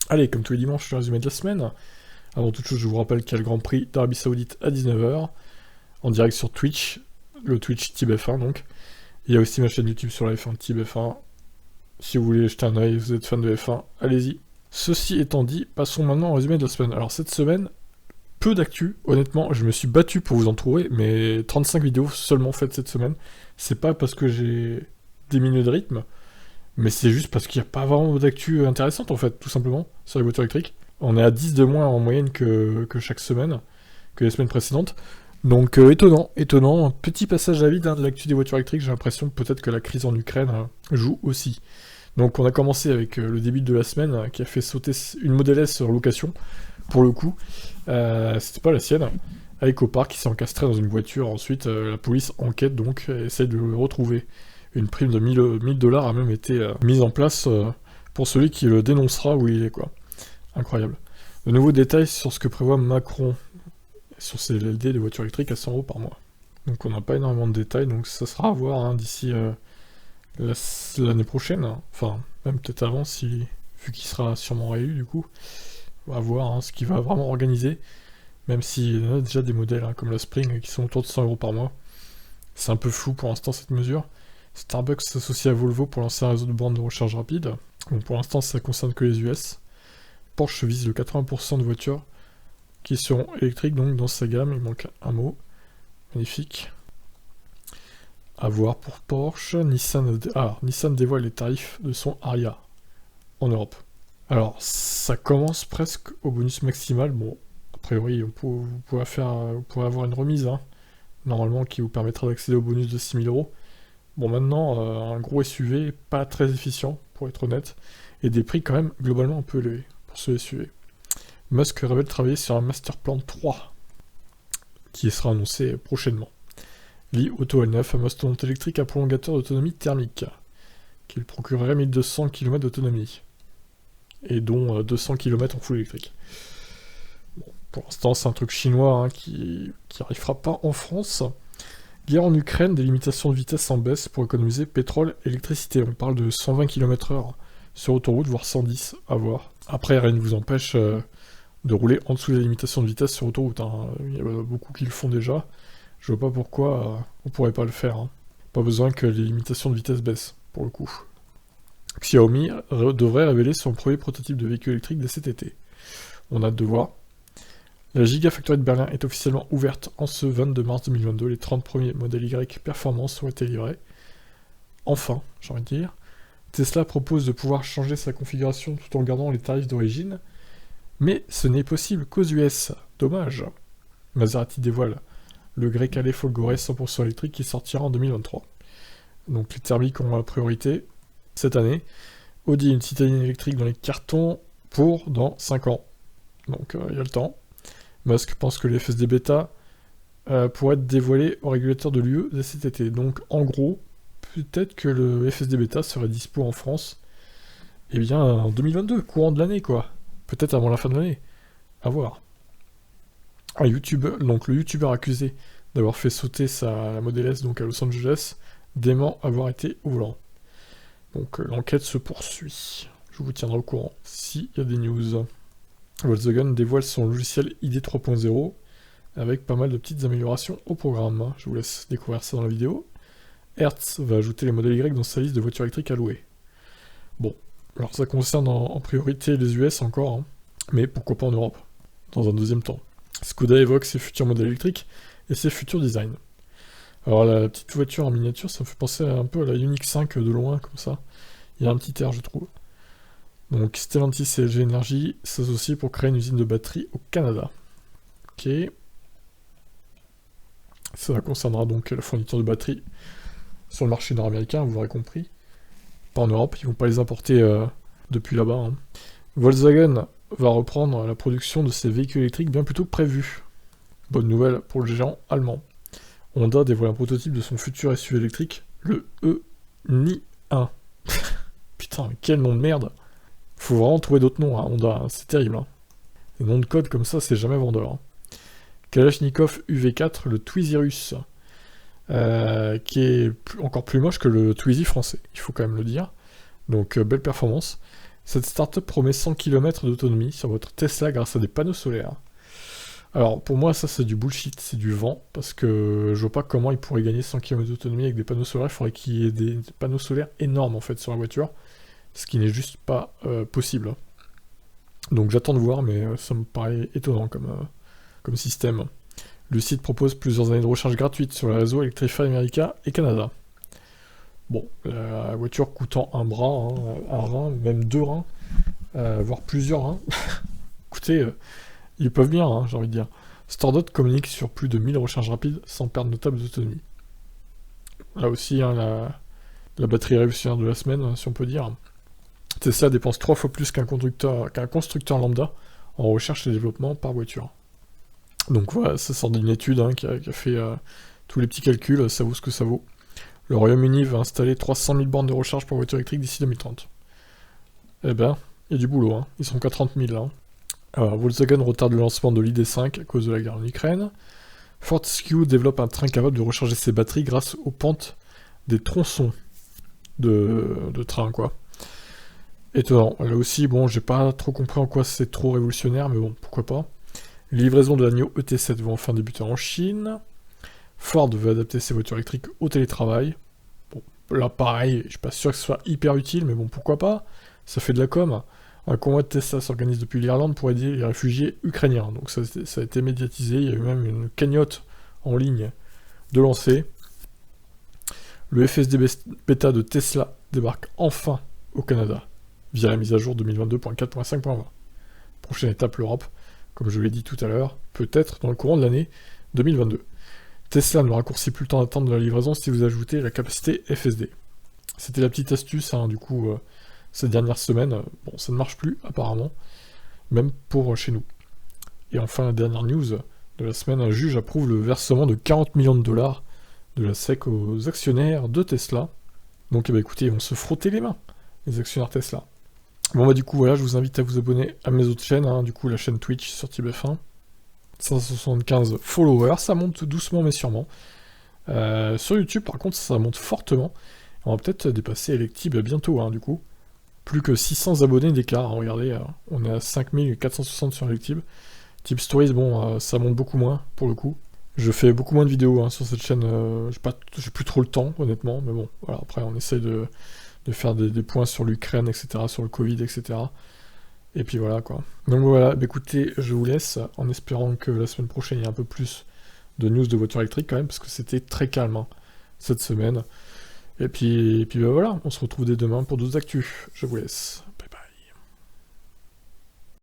Allez, comme tous les dimanches, le résumé de la semaine. Avant toute chose, je vous rappelle qu'il y a le Grand Prix d'Arabie Saoudite à 19h, en direct sur Twitch, le Twitch TibF1 donc. Il y a aussi ma chaîne YouTube sur la F1 TibF1. Si vous voulez jeter un oeil, vous êtes fan de F1, allez-y. Ceci étant dit, passons maintenant au résumé de la semaine. Alors cette semaine, peu d'actu, honnêtement, je me suis battu pour vous en trouver, mais 35 vidéos seulement faites cette semaine. C'est pas parce que j'ai diminué de rythme, mais c'est juste parce qu'il n'y a pas vraiment d'actu intéressante en fait, tout simplement, sur les voitures électriques. On est à 10 de moins en moyenne que chaque semaine, que les semaines précédentes. Donc étonnant, un petit passage à vide de l'actu des voitures électriques, j'ai l'impression peut-être que la crise en Ukraine joue aussi. Donc on a commencé avec le début de la semaine qui a fait sauter une Model S sur location, pour le coup. C'était pas la sienne, avec Opar qui s'est encastré dans une voiture. Ensuite la police enquête donc, et essaie de le retrouver. Une prime de 1000 dollars a même été mise en place pour celui qui le dénoncera où il est, quoi. Incroyable. De nouveaux détails sur ce que prévoit Macron sur ses LLD de voitures électriques à 100 € par mois. Donc on n'a pas énormément de détails, donc ça sera à voir d'ici l'année prochaine, enfin même peut-être avant, vu qu'il sera sûrement réélu du coup. On va voir ce qu'il va vraiment organiser, même s'il y en a déjà des modèles comme la Spring qui sont autour de 100 € par mois. C'est un peu flou pour l'instant cette mesure. Starbucks s'associe à Volvo pour lancer un réseau de bornes de recharge rapide. Bon, pour l'instant ça concerne que les US. Porsche vise le 80% de voitures qui seront électriques donc dans sa gamme. Il manque un mot. Magnifique. À voir pour Porsche. Nissan dévoile les tarifs de son Ariya en Europe. Alors ça commence presque au bonus maximal. Bon, a priori vous pourrez avoir une remise normalement qui vous permettra d'accéder au bonus de 6000 €. Bon, maintenant un gros SUV pas très efficient pour être honnête, et des prix quand même globalement un peu élevés pour ce SUV. Musk révèle travailler sur un Master Plan 3 qui sera annoncé prochainement. Li Auto L9, un mastodonte électrique à prolongateur d'autonomie thermique, qui lui procurerait 1200 km d'autonomie, et dont 200 km en full électrique. Bon, pour l'instant, c'est un truc chinois qui n'arrivera pas en France. Guerre en Ukraine, des limitations de vitesse en baisse pour économiser pétrole et électricité. On parle de 120 km/h sur autoroute, voire 110, à voir. Après, rien ne vous empêche de rouler en dessous des limitations de vitesse sur autoroute. Il y a beaucoup qui le font déjà. Je vois pas pourquoi on pourrait pas le faire. Pas besoin que les limitations de vitesse baissent, pour le coup. Xiaomi devrait révéler son premier prototype de véhicule électrique dès cet été. On a hâte de voir. La Gigafactory de Berlin est officiellement ouverte en ce 22 mars 2022. Les 30 premiers modèles Y Performance ont été livrés. Enfin, j'ai envie de dire. Tesla propose de pouvoir changer sa configuration tout en gardant les tarifs d'origine. Mais ce n'est possible qu'aux US. Dommage. Maserati dévoile le Grey Calais Folgore 100% électrique qui sortira en 2023. Donc les thermiques ont la priorité cette année. Audi une citadine électrique dans les cartons pour dans 5 ans. Donc il y a le temps. Musk pense que les FSD Beta pourraient être dévoilés au régulateur de l'UE dès cet été. Donc en gros, peut-être que le FSD Beta serait dispo en France en 2022, courant de l'année quoi. Peut-être avant la fin de l'année. À voir. Le youtubeur accusé d'avoir fait sauter sa Model S donc à Los Angeles dément avoir été au volant. Donc l'enquête se poursuit. Je vous tiendrai au courant s'il y a des news. Volkswagen dévoile son logiciel ID 3.0 avec pas mal de petites améliorations au programme. Je vous laisse découvrir ça dans la vidéo. Hertz va ajouter les modèles Y dans sa liste de voitures électriques à louer. Bon, alors ça concerne en priorité les US encore, mais pourquoi pas en Europe, dans un deuxième temps. Skoda évoque ses futurs modèles électriques et ses futurs designs. Alors la petite voiture en miniature, ça me fait penser un peu à la Ioniq 5 de loin, comme ça. Il y a un petit air, je trouve. Donc Stellantis et LG Energy s'associent pour créer une usine de batterie au Canada. Ok. Ça concernera donc la fourniture de batteries sur le marché nord-américain, vous l'aurez compris. Pas en Europe, ils vont pas les importer depuis là-bas. Volkswagen va reprendre la production de ses véhicules électriques bien plus tôt que prévu. Bonne nouvelle pour le géant allemand. Honda dévoile un prototype de son futur SUV électrique, le eNi 1. Putain, mais quel nom de merde! Faut vraiment trouver d'autres noms à Honda, c'est terrible. Les noms de code comme ça, c'est jamais vendeur. Kalachnikov UV4, le Twizy-Russe, qui est encore plus moche que le Twizy français, il faut quand même le dire. Donc belle performance. Cette startup promet 100 km d'autonomie sur votre Tesla grâce à des panneaux solaires. Alors pour moi ça c'est du bullshit, c'est du vent, parce que je vois pas comment ils pourraient gagner 100 km d'autonomie avec des panneaux solaires, il faudrait qu'il y ait des panneaux solaires énormes en fait sur la voiture, ce qui n'est juste pas possible. Donc j'attends de voir, mais ça me paraît étonnant comme système. Le site propose plusieurs années de recharge gratuite sur le réseau Electrify America et Canada. Bon, la voiture coûtant un bras, hein, un rein, même deux reins, voire plusieurs reins. Écoutez, ils peuvent bien, hein, j'ai envie de dire. StoreDot communique sur plus de 1000 recharges rapides sans perte notable d'autonomie. Là aussi, hein, la batterie révolutionnaire de la semaine, si on peut dire. Tesla dépense 3 fois plus qu'un constructeur lambda en recherche et développement par voiture. Donc voilà, ça sort d'une étude hein, qui a fait tous les petits calculs, ça vaut ce que ça vaut. Le Royaume-Uni va installer 300 000 bornes de recharge pour voitures électriques d'ici 2030. Eh ben, il y a du boulot, hein. Ils sont qu'à 30 000 là. Alors, Volkswagen retarde le lancement de l'ID5 à cause de la guerre en Ukraine. Fortescue développe un train capable de recharger ses batteries grâce aux pentes des tronçons de train, quoi. Étonnant. Là aussi, bon, j'ai pas trop compris en quoi c'est trop révolutionnaire, mais bon, pourquoi pas. Les livraisons de l'agneau ET7 vont enfin débuter en Chine. Ford veut adapter ses voitures électriques au télétravail. Bon, là pareil, je suis pas sûr que ce soit hyper utile, mais bon, pourquoi pas. Ça fait de la com'. Un convoi de Tesla s'organise depuis l'Irlande pour aider les réfugiés ukrainiens. Donc ça a été médiatisé, il y a eu même une cagnotte en ligne de lancer. Le FSD bêta de Tesla débarque enfin au Canada, via la mise à jour 2022.4.5.20. Prochaine étape, l'Europe, comme je l'ai dit tout à l'heure, peut-être dans le courant de l'année 2022. Tesla ne raccourcit plus le temps d'attente de la livraison si vous ajoutez la capacité FSD. C'était la petite astuce, hein, du coup, ces dernières semaines. Bon, ça ne marche plus, apparemment, même pour chez nous. Et enfin, la dernière news de la semaine, un juge approuve le versement de 40 millions de dollars de la SEC aux actionnaires de Tesla. Donc, eh ben, écoutez, ils vont se frotter les mains, les actionnaires Tesla. Bon, bah, du coup, voilà, je vous invite à vous abonner à mes autres chaînes, hein, du coup, la chaîne Twitch sur TibF1. 175 followers, ça monte doucement mais sûrement. Sur YouTube, par contre, ça monte fortement. On va peut-être dépasser Electib bientôt, hein, du coup. Plus que 600 abonnés d'écart, hein, regardez, on est à 5460 sur Electib. Tib Stories, bon, ça monte beaucoup moins, pour le coup. Je fais beaucoup moins de vidéos hein, sur cette chaîne, j'ai plus trop le temps, honnêtement, mais bon, voilà, après on essaie de faire des points sur l'Ukraine, etc., sur le Covid, etc., et puis voilà quoi. Donc voilà, bah écoutez, je vous laisse en espérant que la semaine prochaine il y ait un peu plus de news de voitures électriques quand même, parce que c'était très calme hein, cette semaine. Et puis bah voilà, on se retrouve dès demain pour d'autres actus. Je vous laisse.